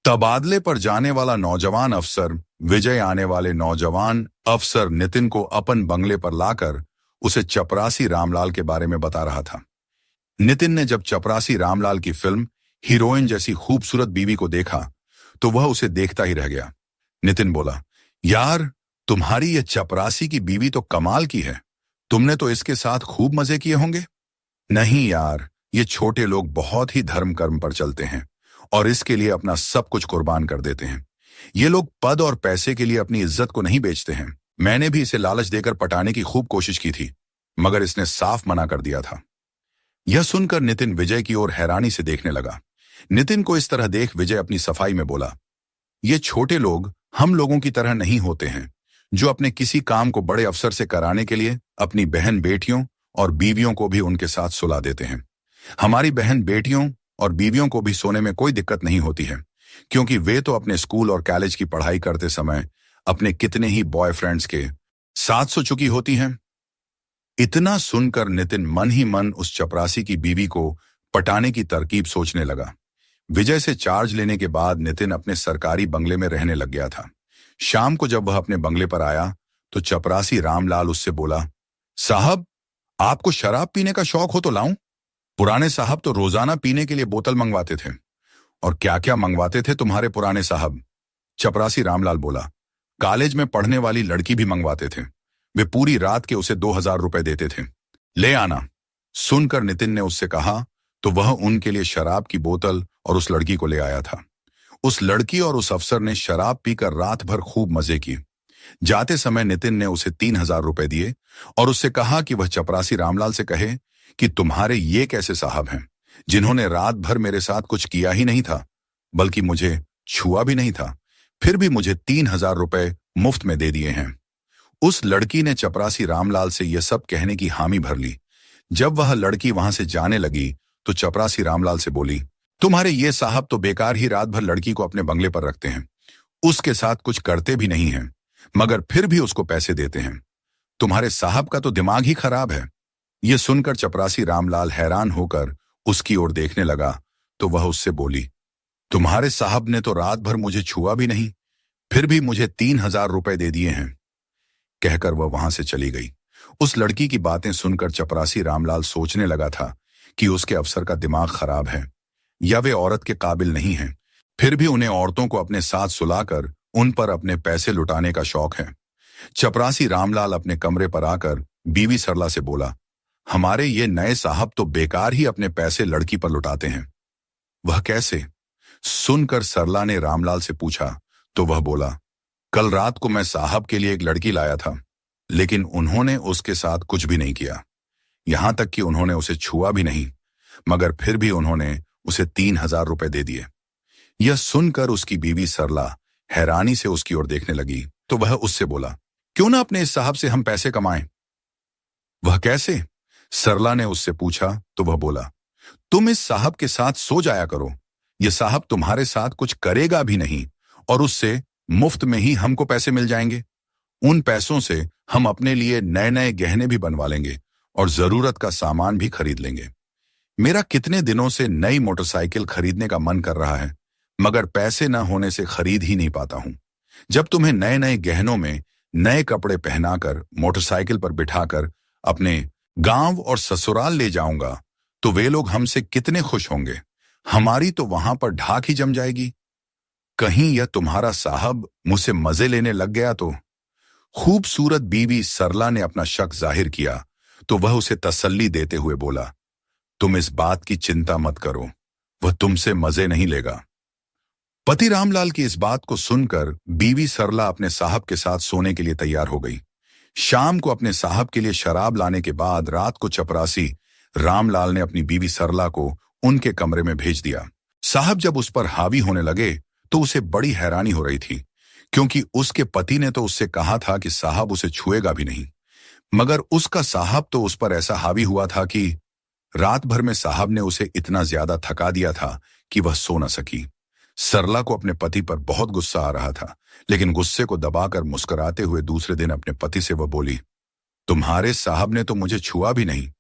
तबादले पर जाने वाला नौजवान अफसर विजय आने वाले नौजवान अफसर नितिन को अपन बंगले पर लाकर उसे चपरासी रामलाल के बारे में बता रहा था। नितिन ने जब चपरासी रामलाल की फिल्म हीरोइन जैसी खूबसूरत बीवी को देखा तो वह उसे देखता ही रह गया। नितिन बोला, यार तुम्हारी यह चपरासी की बीवी तो कमाल की है, तुमने तो इसके साथ खूब मजे किए होंगे। नहीं यार, ये छोटे लोग बहुत ही धर्म कर्म पर चलते हैं और इसके लिए अपना सब कुछ कुर्बान कर देते हैं। ये लोग पद और पैसे के लिए अपनी इज्जत को नहीं बेचते हैं। मैंने भी इसे लालच देकर पटाने की खूब कोशिश की थी, मगर इसने साफ मना कर दिया था। यह सुनकर नितिन विजय की ओर हैरानी से देखने लगा। नितिन को इस तरह देख विजय अपनी सफाई में बोला, ये छोटे लोग हम लोगों की तरह नहीं होते हैं, जो अपने किसी काम को बड़े अफसर से कराने के लिए अपनी बहन बेटियों और बीवियों को भी उनके साथ सुला देते हैं। हमारी बहन बेटियों और बीवियों को भी सोने में कोई दिक्कत नहीं होती है, क्योंकि वे तो अपने स्कूल और कॉलेज की पढ़ाई करते समय अपने कितने ही बॉयफ्रेंड्स के साथ सो चुकी होती हैं। इतना सुनकर नितिन मन ही मन उस चपरासी की बीवी को पटाने की तरकीब सोचने लगा। विजय से चार्ज लेने के बाद नितिन अपने सरकारी बंगले में रहने लग गया था। शाम को जब वह अपने बंगले पर आया तो चपरासी रामलाल उससे बोला, साहब आपको शराब पीने का शौक हो तो लाऊं? पुराने साहब तो रोजाना पीने के लिए बोतल मंगवाते थे। और क्या क्या मंगवाते थे तुम्हारे पुराने साहब? चपरासी रामलाल बोला, कॉलेज में पढ़ने वाली लड़की भी मंगवाते थे। वे पूरी रात के उसे 2000 रुपए देते थे, ले आना। सुनकर नितिन ने उससे कहा तो वह उनके लिए शराब की बोतल और उस लड़की को ले आया था। उस लड़की और उस अफसर ने शराब पीकर रात भर खूब मजे किए। जाते समय नितिन ने उसे 3000 रुपए दिए और उससे कहा कि वह चपरासी रामलाल से कहे कि तुम्हारे ये कैसे साहब हैं जिन्होंने रात भर मेरे साथ कुछ किया ही नहीं था, बल्कि मुझे छुआ भी नहीं था, फिर भी मुझे 3000 रुपए मुफ्त में दे दिए हैं। उस लड़की ने चपरासी रामलाल से यह सब कहने की हामी भर ली। जब वह लड़की वहां से जाने लगी तो चपरासी रामलाल से बोली, तुम्हारे ये साहब तो बेकार ही रात भर लड़की को अपने बंगले पर रखते हैं, उसके साथ कुछ करते भी नहीं हैं, मगर फिर भी उसको पैसे देते हैं। तुम्हारे साहब का तो दिमाग ही खराब है। यह सुनकर चपरासी रामलाल हैरान होकर उसकी ओर देखने लगा तो वह उससे बोली, तुम्हारे साहब ने तो रात भर मुझे छुआ भी नहीं, फिर भी मुझे 3000 रुपए दे दिए हैं। कहकर वह वहां से चली गई। उस लड़की की बातें सुनकर चपरासी रामलाल सोचने लगा था कि उसके अफसर का दिमाग खराब है या वे औरत के काबिल नहीं हैं, फिर भी उन्हें औरतों को अपने साथ सुलाकर उन पर अपने पैसे लुटाने का शौक है। चपरासी रामलाल अपने कमरे पर आकर बीवी सरला से बोला, हमारे ये नए साहब तो बेकार ही अपने पैसे लड़की पर लुटाते हैं। वह कैसे? सुनकर सरला ने रामलाल से पूछा तो वह बोला, कल रात को मैं साहब के लिए एक लड़की लाया था, लेकिन उन्होंने उसके साथ कुछ भी नहीं किया, यहां तक कि उन्होंने उसे छुआ भी नहीं, मगर फिर भी उन्होंने उसे 3000 रुपए दे दिए। यह सुनकर उसकी बीवी सरला हैरानी से उसकी ओर देखने लगी तो वह उससे बोला, क्यों ना अपने इस साहब से हम पैसे कमाएं? वह कैसे? सरला ने उससे पूछा तो वह बोला, तुम इस साहब के साथ सो जाया करो, यह साहब तुम्हारे साथ कुछ करेगा भी नहीं और उससे मुफ्त में ही हमको पैसे मिल जाएंगे। उन पैसों से हम अपने लिए नए नए गहने भी बनवा लेंगे और जरूरत का सामान भी खरीद लेंगे। मेरा कितने दिनों से नई मोटरसाइकिल खरीदने का मन कर रहा है, मगर पैसे न होने से खरीद ही नहीं पाता हूं। जब तुम्हें नए नए गहनों में नए कपड़े पहनाकर मोटरसाइकिल पर बिठाकर अपने गांव और ससुराल ले जाऊंगा तो वे लोग हमसे कितने खुश होंगे। हमारी तो वहां पर ढाक ही जम जाएगी। कहीं यह तुम्हारा साहब मुझसे मजे लेने लग गया तो? खूबसूरत बीवी सरला ने अपना शक जाहिर किया तो वह उसे तसल्ली देते हुए बोला, तुम इस बात की चिंता मत करो, वह तुमसे मजे नहीं लेगा। पति रामलाल की इस बात को सुनकर बीवी सरला अपने साहब के साथ सोने के लिए तैयार हो गई। शाम को अपने साहब के लिए शराब लाने के बाद रात को चपरासी रामलाल ने अपनी बीवी सरला को उनके कमरे में भेज दिया। साहब जब उस पर हावी होने लगे तो उसे बड़ी हैरानी हो रही थी, क्योंकि उसके पति ने तो उससे कहा था कि साहब उसे छुएगा भी नहीं, मगर उसका साहब तो उस पर ऐसा हावी हुआ था कि रात भर में साहब ने उसे इतना ज्यादा थका दिया था कि वह सो न सकी। सरला को अपने पति पर बहुत गुस्सा आ रहा था, लेकिन गुस्से को दबाकर मुस्कुराते हुए दूसरे दिन अपने पति से वह बोली, तुम्हारे साहब ने तो मुझे छुआ भी नहीं,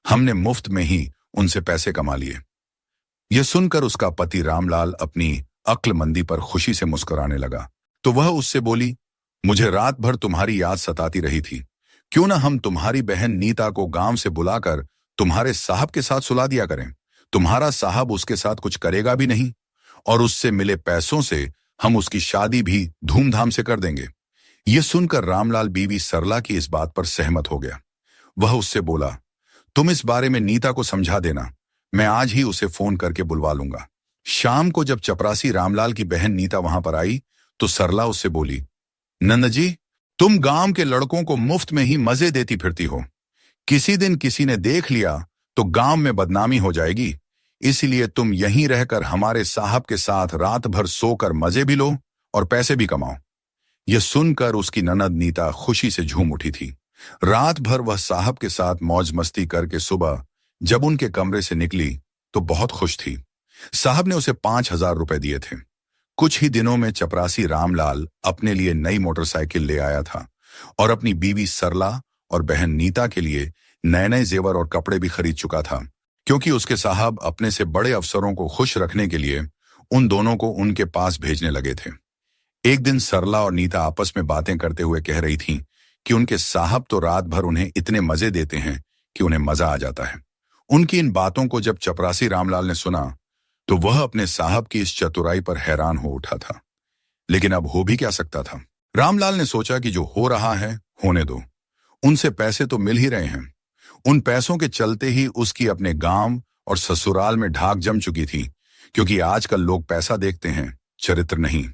हमने मुफ्त में ही उनसे पैसे कमा लिए। यह सुनकर उसका पति रामलाल अपनी अक्लमंदी पर खुशी से मुस्कुराने लगा। तो वह उससे बोली, मुझे रात भर तुम्हारी याद सताती रही थी। क्यों ना हम तुम्हारी बहन नीता को गांव से बुलाकर तुम्हारे साहब के साथ सुला दिया करें। तुम्हारा साहब उसके साथ कुछ करेगा भी नहीं और उससे मिले पैसों से हम उसकी शादी भी धूमधाम से कर देंगे। यह सुनकर रामलाल बीवी सरला की इस बात पर सहमत हो गया। वह उससे बोला, तुम इस बारे में नीता को समझा देना, मैं आज ही उसे फोन करके बुलवा लूंगा। शाम को जब चपरासी रामलाल की बहन नीता वहां पर आई तो सरला उससे बोली, नंद जी, तुम गांव के लड़कों को मुफ्त में ही मजे देती फिरती हो। किसी दिन किसी ने देख लिया तो गांव में बदनामी हो जाएगी। इसलिए तुम यहीं रहकर हमारे साहब के साथ रात भर सोकर मजे भी लो और पैसे भी कमाओ। यह सुनकर उसकी ननद नीता खुशी से झूम उठी थी। रात भर वह साहब के साथ मौज मस्ती करके सुबह जब उनके कमरे से निकली तो बहुत खुश थी। साहब ने उसे 5,000 रुपए दिए थे। कुछ ही दिनों में चपरासी रामलाल अपने लिए नई मोटरसाइकिल ले आया था और अपनी बीवी सरला और बहन नीता के लिए नए नए जेवर और कपड़े भी खरीद चुका था, क्योंकि उसके साहब अपने से बड़े अफसरों को खुश रखने के लिए उन दोनों को उनके पास भेजने लगे थे। एक दिन सरला और नीता आपस में बातें करते हुए कह रही थीं कि उनके साहब तो रात भर उन्हें इतने मजे देते हैं कि उन्हें मजा आ जाता है। उनकी इन बातों को जब चपरासी रामलाल ने सुना तो वह अपने साहब की इस चतुराई पर हैरान हो उठा था। लेकिन अब हो भी क्या सकता था। रामलाल ने सोचा कि जो हो रहा है होने दो, उनसे पैसे तो मिल ही रहे हैं। उन पैसों के चलते ही उसकी अपने गांव और ससुराल में ढाक जम चुकी थी, क्योंकि आजकल लोग पैसा देखते हैं, चरित्र नहीं।